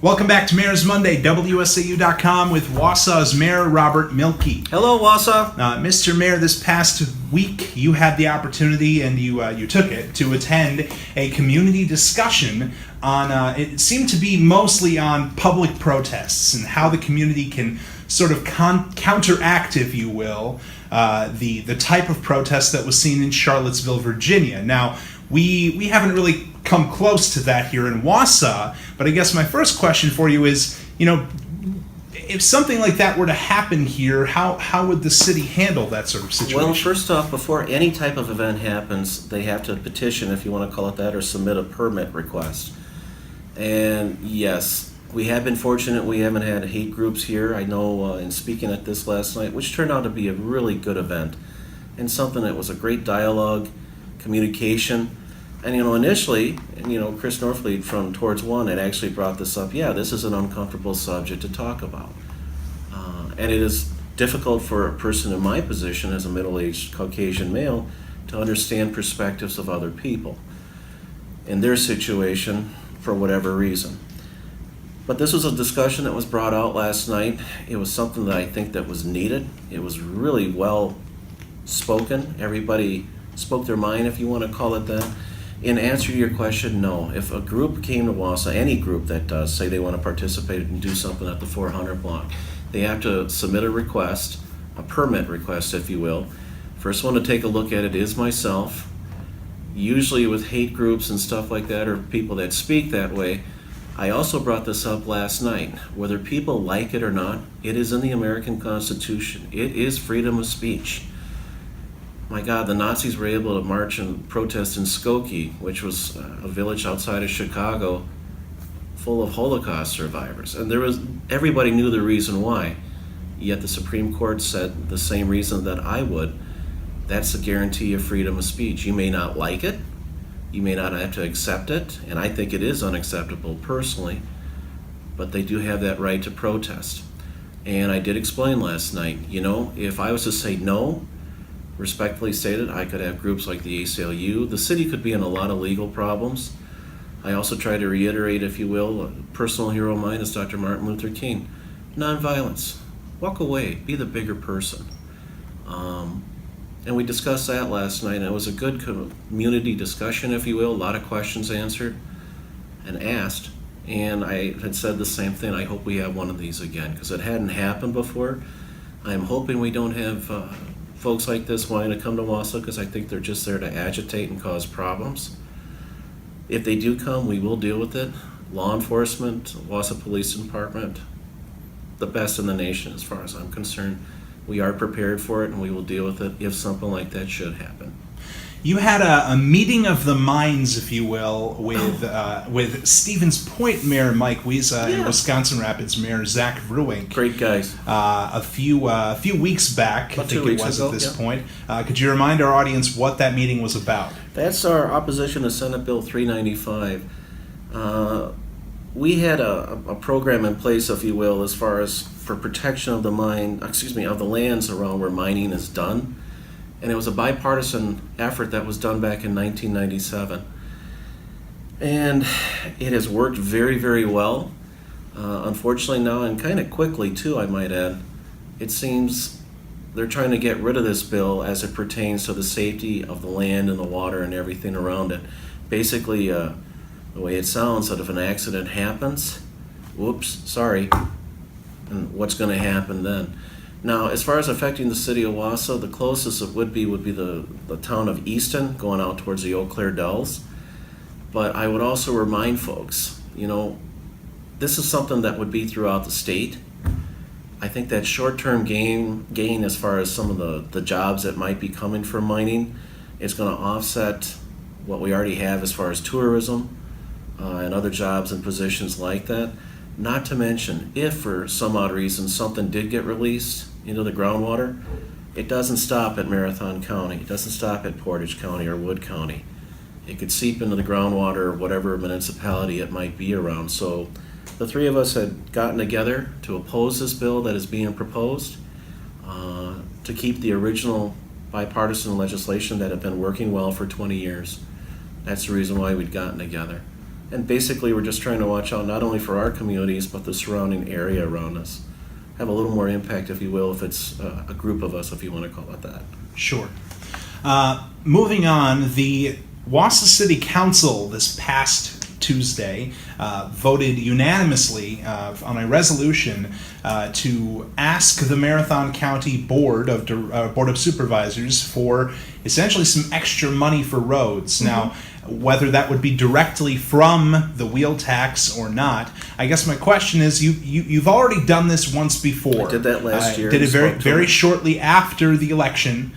Welcome back to Mayor's Monday, WSAU.com with Wausau's Mayor Robert Mielke. Hello, Wausau. Mr. Mayor, this past week you had the opportunity, and you took it, to attend a community discussion on, it seemed to be mostly on public protests and how the community can sort of counteract, if you will, the type of protest that was seen in Charlottesville, Virginia. Now, we haven't really come close to that here in Wausau, but I guess my first question for you is, if something like that were to happen here, how would the city handle that sort of situation? Well, first off, before any type of event happens, they have to petition, if you want to call it that, or submit a permit request. And yes, we have been fortunate we haven't had hate groups here. I know in speaking at this last night, which turned out to be a really good event, and something that was a great dialogue, communication. And initially, Chris Norfleet from Towards One had actually brought this up. Yeah, this is an uncomfortable subject to talk about. And it is difficult for a person in my position as a middle-aged Caucasian male to understand perspectives of other people in their situation for whatever reason. But this was a discussion that was brought out last night. It was something that I think that was needed. It was really well spoken. Everybody spoke their mind, if you want to call it that. In answer to your question, no. If a group came to Wausau, any group that does, say they want to participate and do something at the 400 block, they have to submit a request, a permit request, if you will. First one to take a look at it is myself. Usually with hate groups and stuff like that, or people that speak that way, I also brought this up last night. Whether people like it or not, it is in the American Constitution. It is freedom of speech. My God, the Nazis were able to march and protest in Skokie, which was a village outside of Chicago full of Holocaust survivors. And everybody knew the reason why. Yet the Supreme Court said the same reason that I would. That's a guarantee of freedom of speech. You may not like it. You may not have to accept it. And I think it is unacceptable personally. But they do have that right to protest. And I did explain last night, if I was to say no, respectfully stated, I could have groups like the ACLU. The city could be in a lot of legal problems. I also try to reiterate, if you will, a personal hero of mine is Dr. Martin Luther King. Nonviolence. Walk away. Be the bigger person. And we discussed that last night, and it was a good community discussion, if you will. A lot of questions answered and asked. And I had said the same thing. I hope we have one of these again, because it hadn't happened before. I'm hoping we don't have folks like this wanting to come to Wausau, because I think they're just there to agitate and cause problems. If they do come, we will deal with it. Law enforcement, Wausau Police Department, the best in the nation as far as I'm concerned. We are prepared for it, and we will deal with it if something like that should happen. You had a meeting of the minds, if you will, with Stevens Point Mayor Mike Wiesa and Wisconsin Rapids Mayor Zach Ruink. Great guys. A few weeks back, About I think 2 it weeks was ago, at this yeah. point. Could you remind our audience what that meeting was about? That's our opposition to Senate Bill 395. We had a program in place, if you will, as far as for protection of the lands around where mining is done. And it was a bipartisan effort that was done back in 1997. And it has worked very, very well. Unfortunately now, and kind of quickly too, I might add, it seems they're trying to get rid of this bill as it pertains to the safety of the land and the water and everything around it. Basically, the way it sounds, that if an accident happens, whoops, sorry, and what's going to happen then? Now, as far as affecting the city of Wausau, the closest it would be the town of Easton, going out towards the Eau Claire Dells. But I would also remind folks, this is something that would be throughout the state. I think that short-term gain as far as some of the jobs that might be coming from mining is going to offset what we already have as far as tourism and other jobs and positions like that. Not to mention, if for some odd reason something did get released into the groundwater, it doesn't stop at Marathon County. It doesn't stop at Portage County or Wood County. It could seep into the groundwater or whatever municipality it might be around. So the three of us had gotten together to oppose this bill that is being proposed, to keep the original bipartisan legislation that had been working well for 20 years. That's the reason why we'd gotten together. And basically, we're just trying to watch out not only for our communities, but the surrounding area around us. Have a little more impact, if you will, if it's a group of us, if you want to call it that. Sure. Moving on, the Wausau City Council this past Tuesday voted unanimously on a resolution to ask the Marathon County Board of Supervisors for essentially some extra money for roads. Now, whether that would be directly from the wheel tax or not, I guess my question is, you've already done this once before. I did that last year. Did it very shortly after the election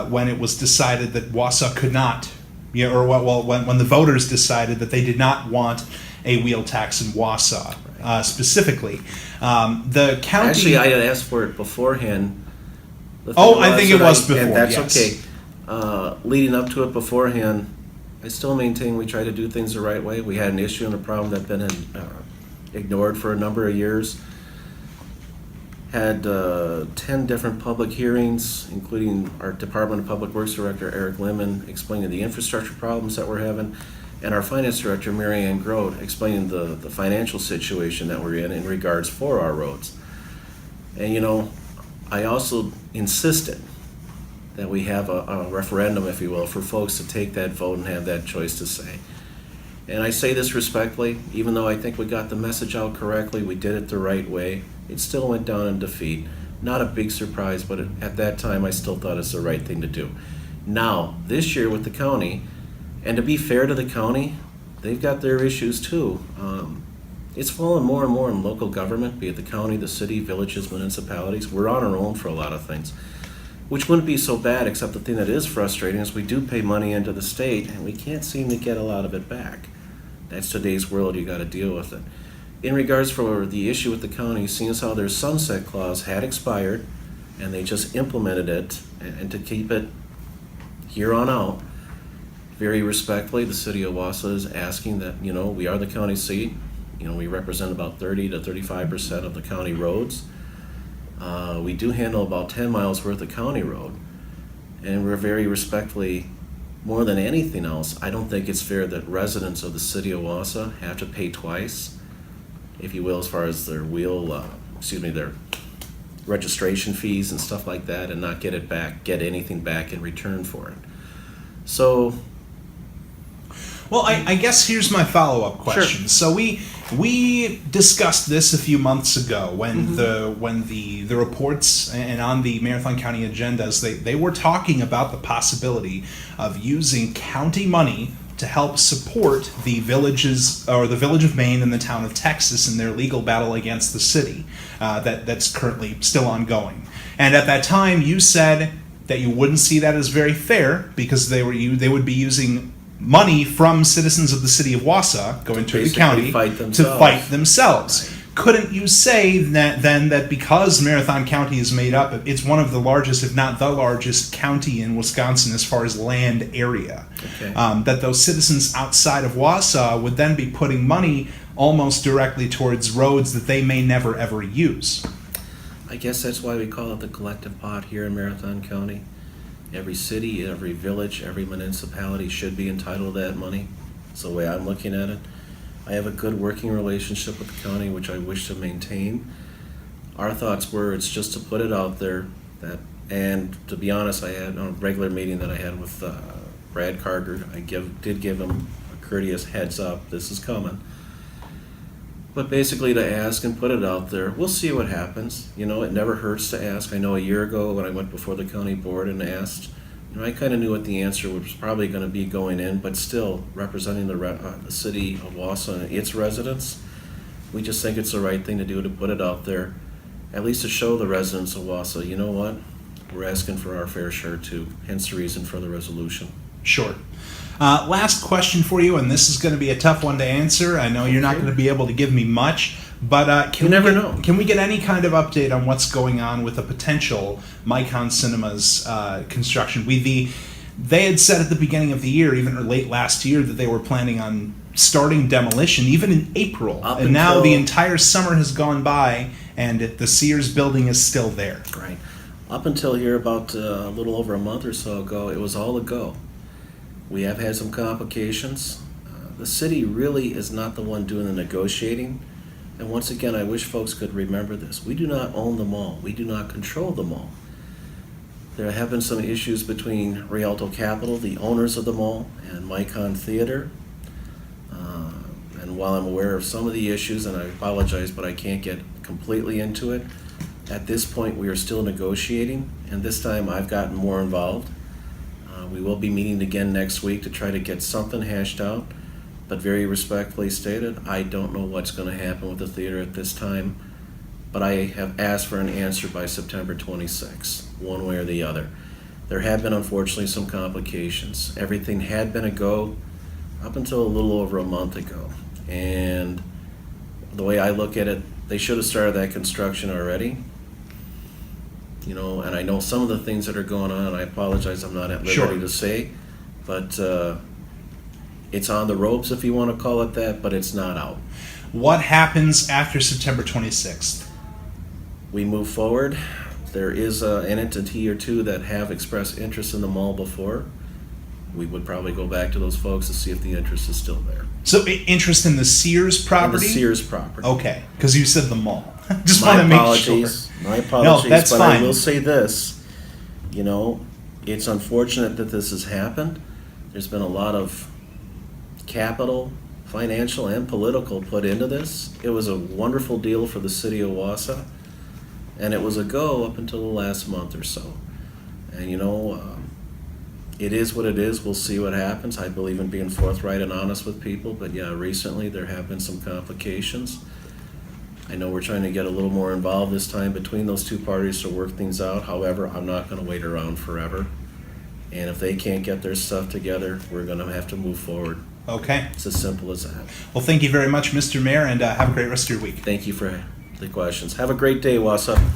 when it was decided that Wausau could not. Yeah, or when the voters decided that they did not want a wheel tax in Wausau specifically. The county... Actually, I had asked for it beforehand. I think it was before, and that's yes. okay. Leading up to it beforehand, I still maintain we try to do things the right way. We had an issue and a problem that had been ignored for a number of years. Had 10 different public hearings, including our Department of Public Works Director, Eric Lemon, explaining the infrastructure problems that we're having, and our Finance Director, Mary Ann Grode, explaining the financial situation that we're in regards for our roads. And I also insisted that we have a referendum, if you will, for folks to take that vote and have that choice to say. And I say this respectfully, even though I think we got the message out correctly, we did it the right way, it still went down in defeat. Not a big surprise, but at that time I still thought it's the right thing to do. Now, this year with the county, and to be fair to the county, they've got their issues too. It's fallen more and more in local government, be it the county, the city, villages, municipalities. We're on our own for a lot of things, which wouldn't be so bad, except the thing that is frustrating is we do pay money into the state and we can't seem to get a lot of it back. That's today's world, you gotta deal with it. In regards for the issue with the county, seeing as how their sunset clause had expired and they just implemented it, and to keep it here on out, very respectfully, the city of Wausau is asking that, we are the county seat. We represent about 30 to 35% of the county roads. We do handle about 10 miles worth of county road, and we're very respectfully, more than anything else, I don't think it's fair that residents of the city of Wausau have to pay twice, if you will, as far as their their registration fees and stuff like that, and not get anything back in return for it. So, well, I guess here's my follow-up question. Sure. So we discussed this a few months ago when the reports and on the Marathon County agendas, they were talking about the possibility of using county money to help support the villages, or the village of Maine and the town of Texas, in their legal battle against the city that's currently still ongoing. And at that time, you said that you wouldn't see that as very fair because they would be using money from citizens of the city of Wausau going to the county to fight themselves. Right. Couldn't you say that because Marathon County is made up, it's one of the largest, if not the largest, county in Wisconsin as far as land area, okay. That those citizens outside of Wausau would then be putting money almost directly towards roads that they may never ever use? I guess that's why we call it the collective pot here in Marathon County. Every city, every village, every municipality should be entitled to that money. That's the way I'm looking at it. I have a good working relationship with the county, which I wish to maintain. Our thoughts were, it's just to put it out there, and to be honest, I had a regular meeting that I had with Brad Carter. I did give him a courteous heads up, this is coming. But basically to ask and put it out there, we'll see what happens. It never hurts to ask. I know a year ago when I went before the county board and asked, I kind of knew what the answer was probably going to be going in, but still representing the city of Wausau and its residents, we just think it's the right thing to do to put it out there, at least to show the residents of Wausau, you know what, we're asking for our fair share too, hence the reason for the resolution. Sure. Last question for you, and this is going to be a tough one to answer. I know you're not going to be able to give me much, but can we get any kind of update on what's going on with a potential Micon Cinemas construction? They had said at the beginning of the year, even late last year, that they were planning on starting demolition even in April. And now the entire summer has gone by, and the Sears building is still there. Right. Up until here about a little over a month or so ago, it was all a go. We have had some complications. the city really is not the one doing the negotiating. And once again, I wish folks could remember this. We do not own the mall. We do not control the mall. There have been some issues between Rialto Capital, the owners of the mall, and Micon Theater. And while I'm aware of some of the issues, and I apologize, but I can't get completely into it, at this point, we are still negotiating, and this time I've gotten more involved. We will be meeting again next week to try to get something hashed out, but very respectfully stated, I don't know what's going to happen with the theater at this time, but I have asked for an answer by September 26th, one way or the other. There have been, unfortunately, some complications. Everything had been a go up until a little over a month ago, and the way I look at it, they should have started that construction already. You know, and I know some of the things that are going on, and I apologize, I'm not at liberty Sure. to say, but it's on the ropes, if you want to call it that, but it's not out. What happens after September 26th? We move forward. There is an entity or two that have expressed interest in the mall before. We would probably go back to those folks to see if the interest is still there. So interest in the Sears In property? the Sears property. Okay, because you said the mall. Just My want to make apologies. sure. My apologies. No, that's but fine. I will say this, you know, it's unfortunate that this has happened. There's been a lot of capital, financial, and political put into this. It was a wonderful deal for the city of Wausau, and it was a go up until the last month or so. And you know, it is what it is. We'll see what happens. I believe in being forthright and honest with people, but yeah, recently there have been some complications. I know we're trying to get a little more involved this time between those two parties to work things out. However, I'm not going to wait around forever. And if they can't get their stuff together, we're going to have to move forward. Okay. It's as simple as that. Well, thank you very much, Mr. Mayor, and have a great rest of your week. Thank you for the questions. Have a great day, Wausau.